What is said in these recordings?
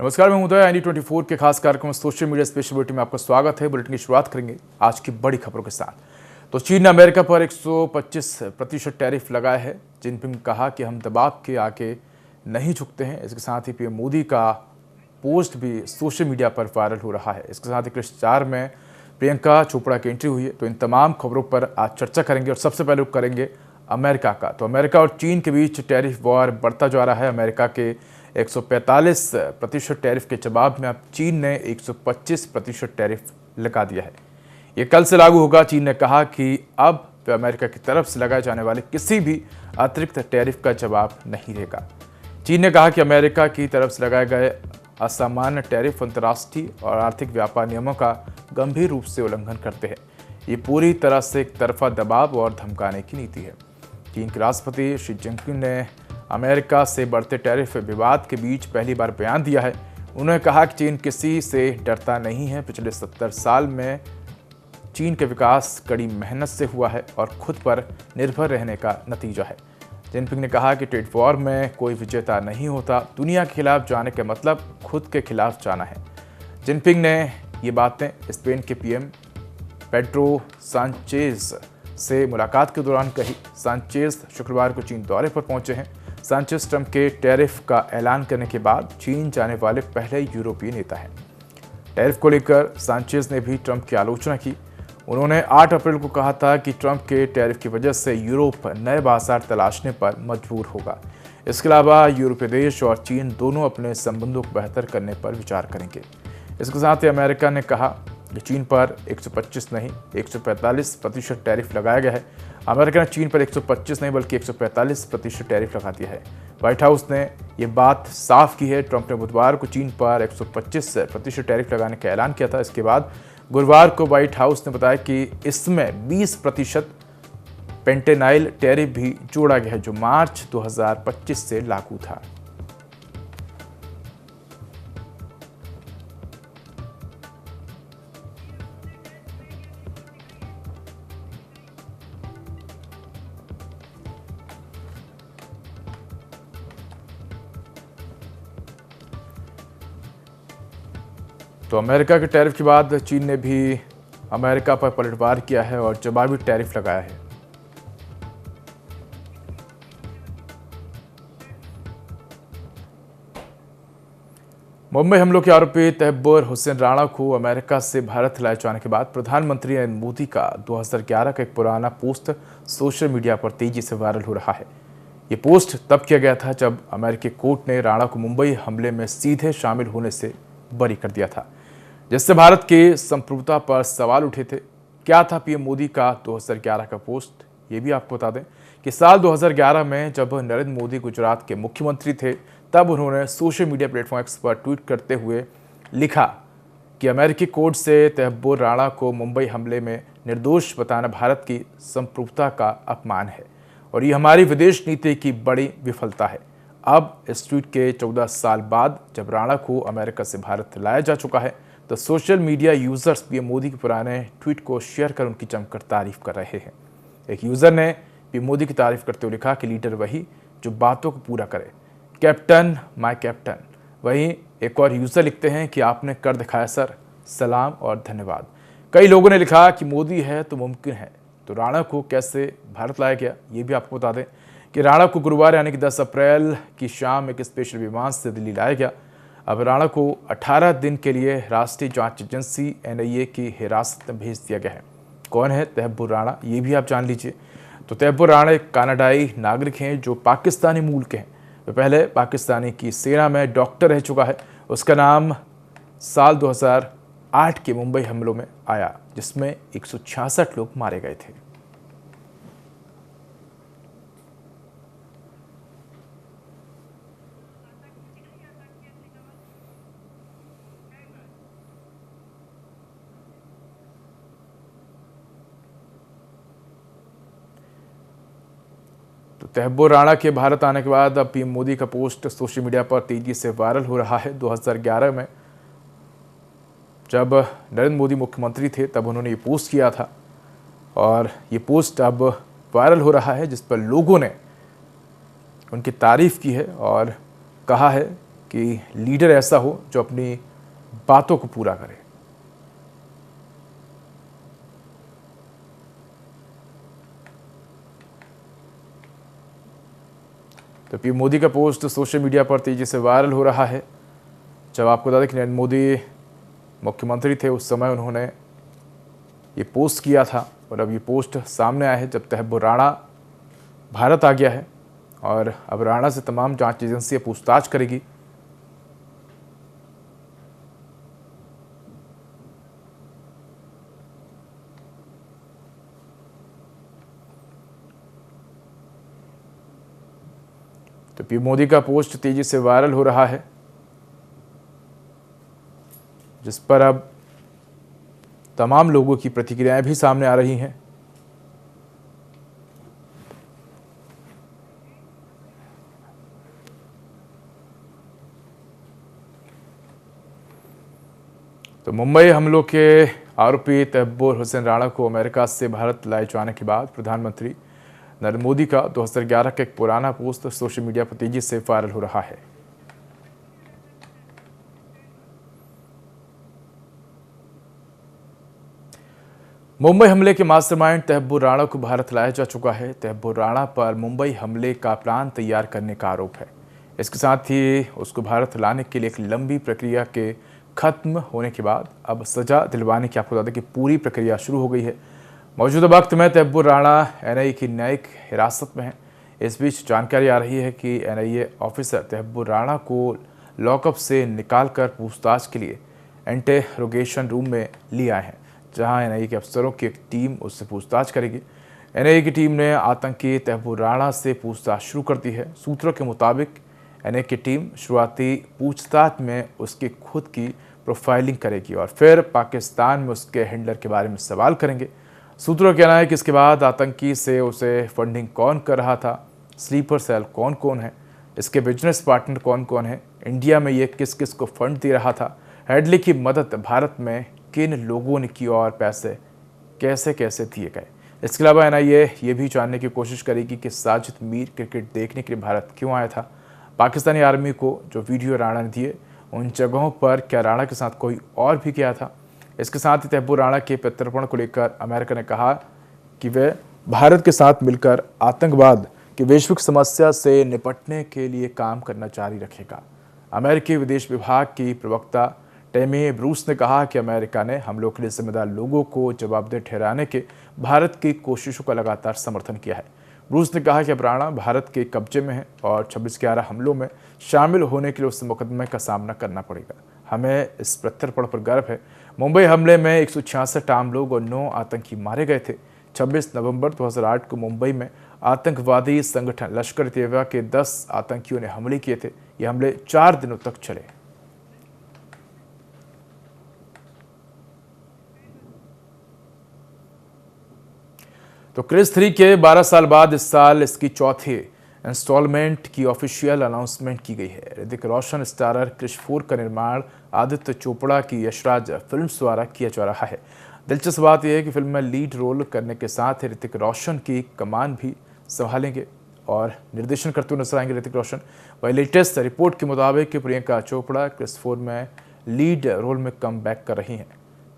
नमस्कार, मैं उदय IND24 के खास कार्यक्रम सोशल मीडिया स्पेशल बुलेटिन में आपका स्वागत है। बुलेटिन की शुरुआत करेंगे आज की बड़ी खबरों के साथ। तो चीन ने अमेरिका पर 125% टैरिफ लगाए है। जिनपिंग ने कहा कि हम दबाव के आगे नहीं झुकते हैं। इसके साथ ही पीएम मोदी का पोस्ट भी सोशल मीडिया पर वायरल हो रहा है। इसके साथ ही क्रिश 4 में प्रियंका चोपड़ा की एंट्री हुई है। तो इन तमाम खबरों पर आज चर्चा करेंगे और सबसे पहले करेंगे अमेरिका का। तो अमेरिका और चीन के बीच टैरिफ वॉर बढ़ता जा रहा है। अमेरिका के 145% टैरिफ के जवाब में अब चीन ने 125% टैरिफ लगा दिया है। ये कल से लागू होगा। चीन ने कहा कि अब अमेरिका की तरफ से लगाए जाने वाले किसी भी अतिरिक्त टैरिफ का जवाब नहीं रहेगा। चीन ने कहा कि अमेरिका की तरफ से लगाए गए असामान्य टैरिफ अंतर्राष्ट्रीय और आर्थिक व्यापार नियमों का गंभीर रूप से उल्लंघन करते हैं। ये पूरी तरह से एक तरफा दबाव और धमकाने की नीति है। चीन के राष्ट्रपति शी जिनपिंग ने अमेरिका से बढ़ते टैरिफ विवाद के बीच पहली बार बयान दिया है। उन्होंने कहा कि चीन किसी से डरता नहीं है। पिछले 70 साल में चीन के विकास कड़ी मेहनत से हुआ है और खुद पर निर्भर रहने का नतीजा है। जिनपिंग ने कहा कि ट्रेड वॉर में कोई विजेता नहीं होता। दुनिया के खिलाफ जाने का मतलब खुद के खिलाफ जाना है। जिनपिंग ने ये बातें स्पेन के पीएम पेड्रो सांचेज से मुलाकात के दौरान कही। सांचेज शुक्रवार को चीन दौरे पर पहुंचे हैं। सांचेज ट्रंप के टैरिफ का ऐलान करने के बाद चीन जाने वाले पहले यूरोपीय नेता हैं। टैरिफ को लेकर सांचेज ने भी ट्रंप की आलोचना की। उन्होंने 8 अप्रैल को कहा था कि ट्रंप के टैरिफ की वजह से यूरोप नए बाजार तलाशने पर मजबूर होगा। इसके अलावा यूरोपीय देश और चीन दोनों अपने संबंधों को बेहतर करने पर विचार करेंगे। इसके साथ ही अमेरिका ने कहा कि चीन पर 125 नहीं 145% टैरिफ लगाया गया है। अमेरिका ने चीन पर 125 नहीं बल्कि 145% टैरिफ लगा दिया है। व्हाइट हाउस ने ये बात साफ की है। ट्रंप ने बुधवार को चीन पर 125% टैरिफ लगाने का ऐलान किया था। इसके बाद गुरुवार को व्हाइट हाउस ने बताया कि इसमें 20% पेंटेनाइल टैरिफ भी जोड़ा गया है, जो मार्च 2025 से लागू था। तो अमेरिका के टैरिफ के बाद चीन ने भी अमेरिका पर पलटवार किया है और जवाबी टैरिफ लगाया है। मुंबई हमलों के आरोपी तहब्बुर हुसैन राणा को अमेरिका से भारत लाए जाने के बाद प्रधानमंत्री नरेंद्र मोदी का 2011 का एक पुराना पोस्ट सोशल मीडिया पर तेजी से वायरल हो रहा है। ये पोस्ट तब किया गया था जब अमेरिकी कोर्ट ने राणा को मुंबई हमले में सीधे शामिल होने से बरी कर दिया था, जिससे भारत के संप्रभुता पर सवाल उठे थे। क्या था पीएम मोदी का 2011 का पोस्ट? ये भी आपको बता दें कि साल 2011 में जब नरेंद्र मोदी गुजरात के मुख्यमंत्री थे, तब उन्होंने सोशल मीडिया प्लेटफॉर्म एक्स पर ट्वीट करते हुए लिखा कि अमेरिकी कोर्ट से तहब्बुर राणा को मुंबई हमले में निर्दोष बताना भारत की संप्रभुता का अपमान है और ये हमारी विदेश नीति की बड़ी विफलता है। अब इस ट्वीट के 14 साल बाद जब राणा को अमेरिका से भारत लाया जा चुका है, तो social media users PM Modi के पुराने ट्वीट को शेयर कर उनकी जमकर तारीफ कर रहे हैं। एक यूजर ने पीएम मोदी की तारीफ करते हुए लिखा कि लीडर वही जो बातों को पूरा करे, कैप्टन माय कैप्टन। वहीं एक और यूजर लिखते हैं कि आपने कर दिखाया सर, सलाम और धन्यवाद। कई लोगों ने लिखा कि मोदी है तो मुमकिन है। तो राणा को कैसे भारत लाया गया, ये भी आपको बता दें कि राणा को गुरुवार यानी कि 10 अप्रैल की शाम एक स्पेशल विमान से दिल्ली लाया गया। अब राणा को 18 दिन के लिए राष्ट्रीय जांच एजेंसी NIA की हिरासत में भेज दिया गया है। कौन है तहब्बुर राणा, ये भी आप जान लीजिए। तो तहब्बुर राणा एक कनाडाई नागरिक हैं जो पाकिस्तानी मूल के हैं। वे पहले पाकिस्तानी की सेना में डॉक्टर रह चुका है। उसका नाम साल 2008 के मुंबई हमलों में आया, जिसमें 166 लोग मारे गए थे। तो तहब्बुर राणा के भारत आने के बाद अब पीएम मोदी का पोस्ट सोशल मीडिया पर तेजी से वायरल हो रहा है। 2011 में जब नरेंद्र मोदी मुख्यमंत्री थे, तब उन्होंने ये पोस्ट किया था और ये पोस्ट अब वायरल हो रहा है, जिस पर लोगों ने उनकी तारीफ की है और कहा है कि लीडर ऐसा हो जो अपनी बातों को पूरा करे। तो पीएम मोदी का पोस्ट सोशल मीडिया पर तेजी से वायरल हो रहा है। जब आपको बता दें कि नरेंद्र मोदी मुख्यमंत्री थे उस समय उन्होंने ये पोस्ट किया था, और अब ये पोस्ट सामने आया है जब तहब्बुर राणा भारत आ गया है और अब राणा से तमाम जांच एजेंसियां पूछताछ करेगी। तो पीएम मोदी का पोस्ट तेजी से वायरल हो रहा है, जिस पर अब तमाम लोगों की प्रतिक्रियाएं भी सामने आ रही हैं। तो मुंबई हमलों के आरोपी तहब्बुर हुसैन राणा को अमेरिका से भारत लाए जाने के बाद प्रधानमंत्री नरेंद्र मोदी का 2011 का एक पुराना पोस्ट सोशल मीडिया पर तेजी से वायरल हो रहा है। मुंबई हमले के मास्टरमाइंड तहब्बुर राणा को भारत लाया जा चुका है। तहब्बुर राणा पर मुंबई हमले का प्लान तैयार करने का आरोप है। इसके साथ ही उसको भारत लाने के लिए एक लंबी प्रक्रिया के खत्म होने के बाद अब सजा दिलवाने की आपको बता दें कि पूरी प्रक्रिया शुरू हो गई है। मौजूदा वक्त में तहब्बुर राणा एनआईए की न्यायिक हिरासत में है। इस बीच जानकारी आ रही है कि एनआईए ऑफिसर तहब्बुर राणा को लॉकअप से निकालकर पूछताछ के लिए इंटेरोगेशन रूम में ले आए हैं, जहां एनआईए के अफसरों की एक टीम उससे पूछताछ करेगी। एनआईए की टीम ने आतंकी तहब्बुर राणा से पूछताछ शुरू कर दी है। सूत्रों के मुताबिक एनआईए की टीम शुरुआती पूछताछ में उसकी खुद की प्रोफाइलिंग करेगी और फिर पाकिस्तान में उसके हैंडलर के बारे में सवाल करेंगे। सूत्रों का कहना है कि इसके बाद आतंकी से उसे फंडिंग कौन कर रहा था, स्लीपर सेल कौन कौन है, इसके बिजनेस पार्टनर कौन कौन है, इंडिया में ये किस किस को फंड दे रहा था, हैडली की मदद भारत में किन लोगों ने की और पैसे कैसे कैसे दिए गए। इसके अलावा एनआईए ये भी जानने की कोशिश करेगी कि साजिद मीर क्रिकेट देखने के लिए भारत क्यों आया था। पाकिस्तानी आर्मी को जो वीडियो राणा ने दिए उन जगहों पर क्या राणा के साथ कोई और भी गया था। इसके साथ ही तहब्बुर राणा के प्रत्यर्पण को लेकर अमेरिका ने कहा कि वह भारत के साथ मिलकर आतंकवाद की वैश्विक समस्या से निपटने के लिए काम करना जारी रखेगा। अमेरिकी विदेश विभाग की प्रवक्ता टेमी ब्रूस ने कहा कि अमेरिका ने हमलों के लिए जिम्मेदार लोगों को जवाबदेह ठहराने के भारत की कोशिशों का लगातार समर्थन किया है। ब्रूस ने कहा कि अब राणा भारत के कब्जे में है और 26/11 हमलों में शामिल होने के लिए उस मुकदमे का सामना करना पड़ेगा। हमें इस प्रत्यर्पण पर गर्व है। मुंबई हमले में 166 आम लोग और 9 आतंकी मारे गए थे। 26 नवंबर 2008 को मुंबई में आतंकवादी संगठन लश्कर-ए-तैयबा के 10 आतंकियों ने हमले किए थे। ये हमले 4 दिनों तक चले। तो क्रिस 3 के 12 साल बाद इस साल इसकी चौथी इंस्टॉलमेंट की ऑफिशियल अनाउंसमेंट की गई है। ऋतिक रोशन स्टारर क्रिश 4 का निर्माण आदित्य चोपड़ा की यशराज फिल्म्स द्वारा किया जा रहा है। दिलचस्प बात यह है कि फिल्म में लीड रोल करने के साथ ही ऋतिक रोशन की कमान भी संभालेंगे और निर्देशन करते हुए नजर आएंगे ऋतिक रोशन। वही लेटेस्ट रिपोर्ट के मुताबिक प्रियंका चोपड़ा क्रिस 4 में लीड रोल में कम बैक कर रही हैं।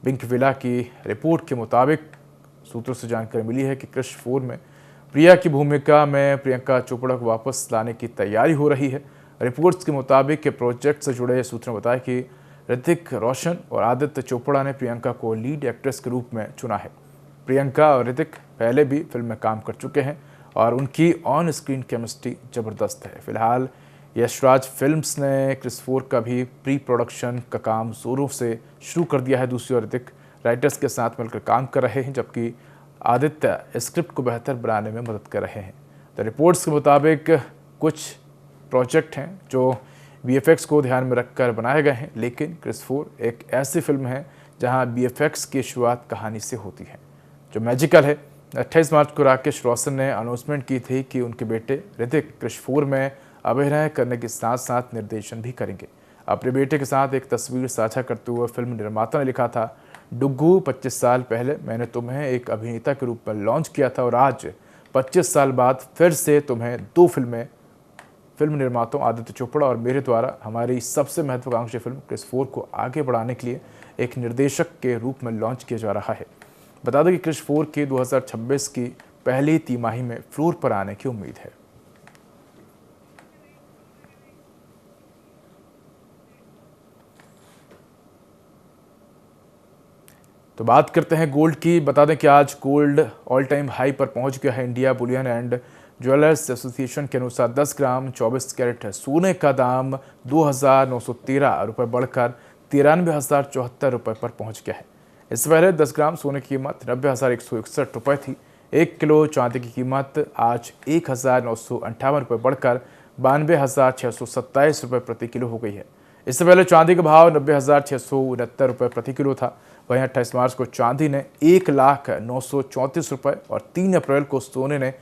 पिंक विला की रिपोर्ट के मुताबिक सूत्रों से जानकारी मिली है कि क्रिश 4 में प्रिया की भूमिका में प्रियंका चोपड़ा को वापस लाने की तैयारी हो रही है। रिपोर्ट्स के मुताबिक के प्रोजेक्ट से जुड़े सूत्रों ने बताया कि ऋतिक रोशन और आदित्य चोपड़ा ने प्रियंका को लीड एक्ट्रेस के रूप में चुना है। प्रियंका और ऋतिक पहले भी फिल्म में काम कर चुके हैं और उनकी ऑन स्क्रीन केमिस्ट्री जबरदस्त है। फिलहाल यशराज फिल्म्स ने क्रिस 4 का भी प्री प्रोडक्शन का काम जोरों से शुरू कर दिया है। दूसरी ओर ऋतिक राइटर्स के साथ मिलकर काम कर रहे हैं, जबकि आदित्य स्क्रिप्ट को बेहतर बनाने में मदद कर रहे हैं। तो रिपोर्ट्स के मुताबिक कुछ प्रोजेक्ट हैं जो वीएफएक्स को ध्यान में रखकर बनाए गए हैं, लेकिन क्रिस 4 एक ऐसी फिल्म है जहां वीएफएक्स की शुरुआत कहानी से होती है जो मैजिकल है। 28 मार्च को राकेश रोशन ने अनाउंसमेंट की थी कि उनके बेटे ऋतिक क्रिस 4 में अभिनय करने के साथ साथ निर्देशन भी करेंगे। अपने बेटे के साथ एक तस्वीर साझा करते हुए फिल्म निर्माता ने लिखा था, डुग्गू 25 साल पहले मैंने तुम्हें एक अभिनेता के रूप में लॉन्च किया था और आज 25 साल बाद फिर से तुम्हें 2 फिल्में फिल्म निर्माताओं आदित्य चोपड़ा और मेरे द्वारा हमारी सबसे महत्वाकांक्षी फिल्म क्रिस 4 को आगे बढ़ाने के लिए एक निर्देशक के रूप में लॉन्च किया जा रहा है। बता दें कि क्रिस 4 के 2026 की पहली तिमाही में फ्लोर पर आने की उम्मीद है। तो बात करते हैं गोल्ड की। बता दें कि आज गोल्ड ऑल टाइम हाई पर पहुंच गया है। India Boolean and jewellers association के अनुसार 10 ग्राम 24 कैरेट सोने का दाम 2,913 रुपये बढ़कर 93,074 रुपये पर पहुंच गया है। इससे पहले 10 ग्राम सोने की कीमत 90,161 रुपये थी। 1 किलो चांदी की कीमत आज 1,958 रुपये बढ़कर 92,627 रुपये प्रति किलो हो गई है। इससे पहले चांदी का भाव 90,669 रुपये प्रति किलो था। वहीं 28 मार्च को चांदी ने 1,0934 रुपये और 3 अप्रैल को सोने ने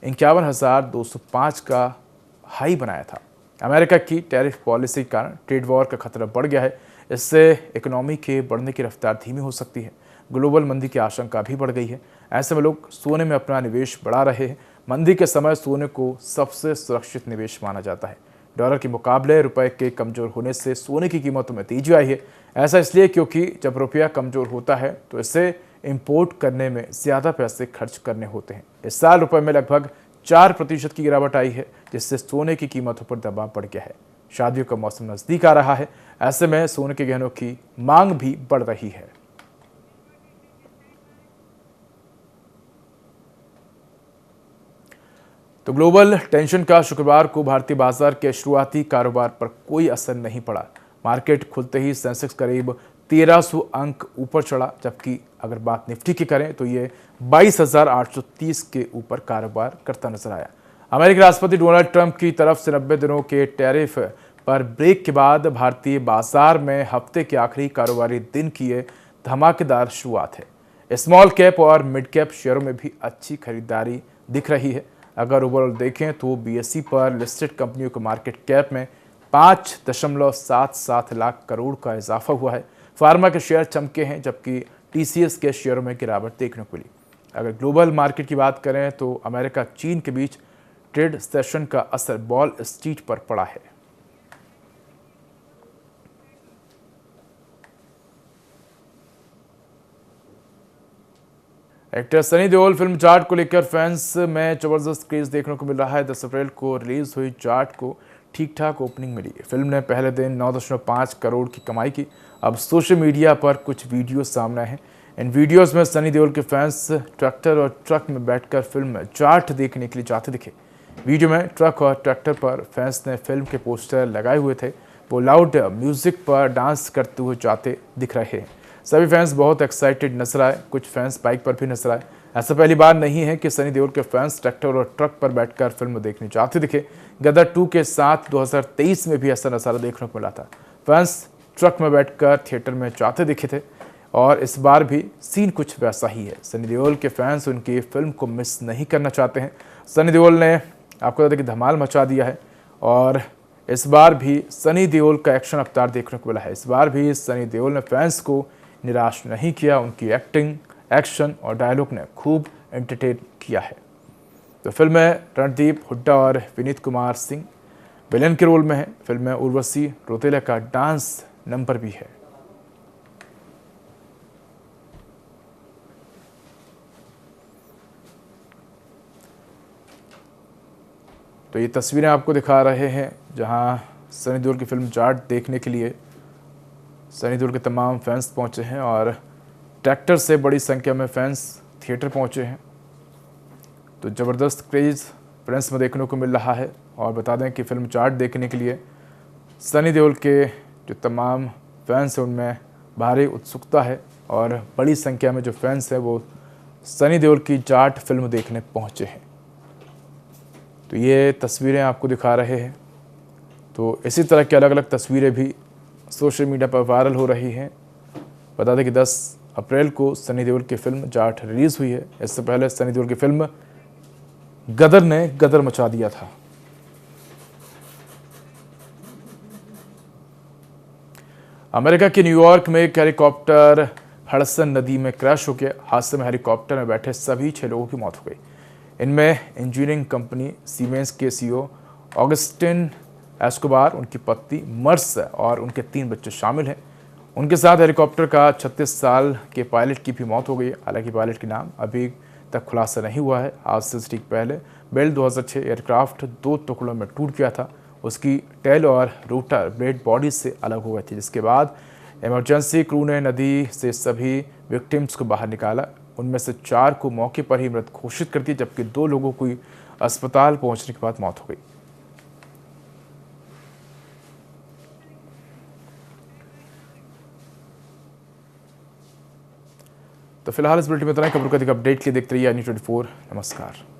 51,205 का हाई बनाया था। अमेरिका की टैरिफ पॉलिसी के कारण ट्रेड वॉर का खतरा बढ़ गया है। इससे इकोनॉमी के बढ़ने की रफ्तार धीमी हो सकती है। ग्लोबल मंदी की आशंका भी बढ़ गई है। ऐसे में लोग सोने में अपना निवेश बढ़ा रहे हैं। मंदी के समय सोने को सबसे सुरक्षित निवेश माना जाता है। डॉलर के मुकाबले रुपए के कमजोर होने से सोने की कीमतों में तेजी आई है। ऐसा इसलिए क्योंकि जब रुपया कमजोर होता है तो इसे इंपोर्ट करने में ज़्यादा पैसे खर्च करने होते हैं। इस साल रुपए में लगभग 4% की गिरावट आई है, जिससे सोने की कीमतों पर दबाव बढ़ गया है। शादियों का मौसम नज़दीक आ रहा है। ऐसे में सोने के गहनों की मांग भी बढ़ रही है। तो ग्लोबल टेंशन का शुक्रवार को भारतीय बाजार के शुरुआती कारोबार पर कोई असर नहीं पड़ा। मार्केट खुलते ही सेंसेक्स करीब 1300 अंक ऊपर चढ़ा, जबकि अगर बात निफ्टी की करें तो ये 22,830 के ऊपर कारोबार करता नजर आया। अमेरिकी राष्ट्रपति डोनाल्ड ट्रंप की तरफ से 90 दिनों के टैरिफ पर ब्रेक के बाद भारतीय बाजार में हफ्ते के आखिरी कारोबारी दिन की ये धमाकेदार शुरुआत है। स्मॉल कैप और मिड कैप शेयरों में भी अच्छी खरीदारी दिख रही है। अगर ओवरऑल देखें तो बीएसई पर लिस्टेड कंपनियों के मार्केट कैप में 5.77 लाख करोड़ का इजाफा हुआ है। फार्मा के शेयर चमके हैं, जबकि टीसीएस के शेयरों में गिरावट देखने को मिली। अगर ग्लोबल मार्केट की बात करें तो अमेरिका चीन के बीच ट्रेड सेशन का असर वॉल स्ट्रीट पर पड़ा है। एक्टर सनी देओल फिल्म जाट को लेकर फैंस में जबरदस्त क्रेज देखने को मिल रहा है। 10 अप्रैल को रिलीज हुई जाट को ठीक ठाक ओपनिंग मिली। फिल्म ने पहले दिन 9.5 करोड़ की कमाई की। अब सोशल मीडिया पर कुछ वीडियो सामने हैं। इन वीडियोस में सनी देओल के फैंस ट्रैक्टर और ट्रक में बैठकर फिल्म जाट देखने के लिए जाते दिखे। वीडियो में ट्रक और ट्रैक्टर पर फैंस ने फिल्म के पोस्टर लगाए हुए थे। वो लाउड म्यूजिक पर डांस करते हुए जाते दिख रहे हैं। सभी फैंस बहुत एक्साइटेड नजर आए। कुछ फैंस बाइक पर भी नजर आए। ऐसा पहली बार नहीं है कि सनी देओल के फैंस ट्रैक्टर और ट्रक पर बैठकर फिल्म देखने जाते दिखे। गदर 2 के साथ 2023 में भी ऐसा नज़ारा देखने को मिला था। फैंस ट्रक में बैठकर थिएटर में जाते दिखे थे और इस बार भी सीन कुछ वैसा ही है। सनी देओल के फैंस उनकी फिल्म को मिस नहीं करना चाहते हैं। सनी देओल ने आपको बता दें कि धमाल मचा दिया है और इस बार भी सनी देओल का एक्शन अवतार देखने को मिला है। इस बार भी सनी देओल ने फैंस को निराश नहीं किया। उनकी एक्टिंग, एक्शन और डायलॉग ने खूब एंटरटेन किया है। तो फिल्म में रणदीप हुड्डा और विनीत कुमार सिंह विलेन के रोल में है। फिल्म में उर्वशी रौतेला का डांस नंबर भी है। तो ये तस्वीरें आपको दिखा रहे हैं जहां सनी देओल की फिल्म जाट देखने के लिए सनी देओल के तमाम फैंस पहुंचे हैं और ट्रैक्टर से बड़ी संख्या में फैंस थिएटर पहुंचे हैं। तो ज़बरदस्त क्रेज़ प्रेस में देखने को मिल रहा है। और बता दें कि फिल्म जाट देखने के लिए सनी देओल के जो तमाम फैंस हैं उनमें भारी उत्सुकता है और बड़ी संख्या में जो फैंस हैं वो सनी देओल की जाट फिल्म देखने पहुंचे हैं। तो ये तस्वीरें आपको दिखा रहे हैं। तो इसी तरह की अलग अलग तस्वीरें भी सोशल मीडिया पर वायरल हो रही हैं। बता दें कि 10 अप्रैल को सनी देओल की फिल्म जाट रिलीज़ हुई है। इससे पहले सनी देओल की फिल्म गदर ने गदर मचा दिया था। अमेरिका के न्यूयॉर्क में एक हेलीकॉप्टर हडसन नदी में क्रैश हो गया। हादसे में हेलीकॉप्टर में बैठे सभी 6 लोगों की मौत हो गई। इनमें इंजीनियरिंग कंपनी सीमेंस के सीईओ ऑगस्टिन एस्कोबार, उनकी पत्नी मर्स और उनके 3 बच्चे शामिल हैं। उनके साथ हेलीकॉप्टर का 36 साल के पायलट की भी मौत हो गई है। हालांकि पायलट के नाम अभी तक खुलासा नहीं हुआ है। हादसे से ठीक पहले बेल 2006 एयरक्राफ्ट 2 टुकड़ों में टूट गया था। उसकी टेल और रोटर ब्लेड बॉडी से अलग हो गए थे, जिसके बाद इमरजेंसी क्रू ने नदी से सभी विक्टिम्स को बाहर निकाला। उनमें से 4 को मौके पर ही मृत घोषित कर दिया, जबकि 2 लोगों की अस्पताल पहुंचने के बाद मौत हो गई। तो फिलहाल इस बुलेटिन में इतना ही। खबरों का अधिक अपडेट के लिए देखते रहिए News 24। नमस्कार।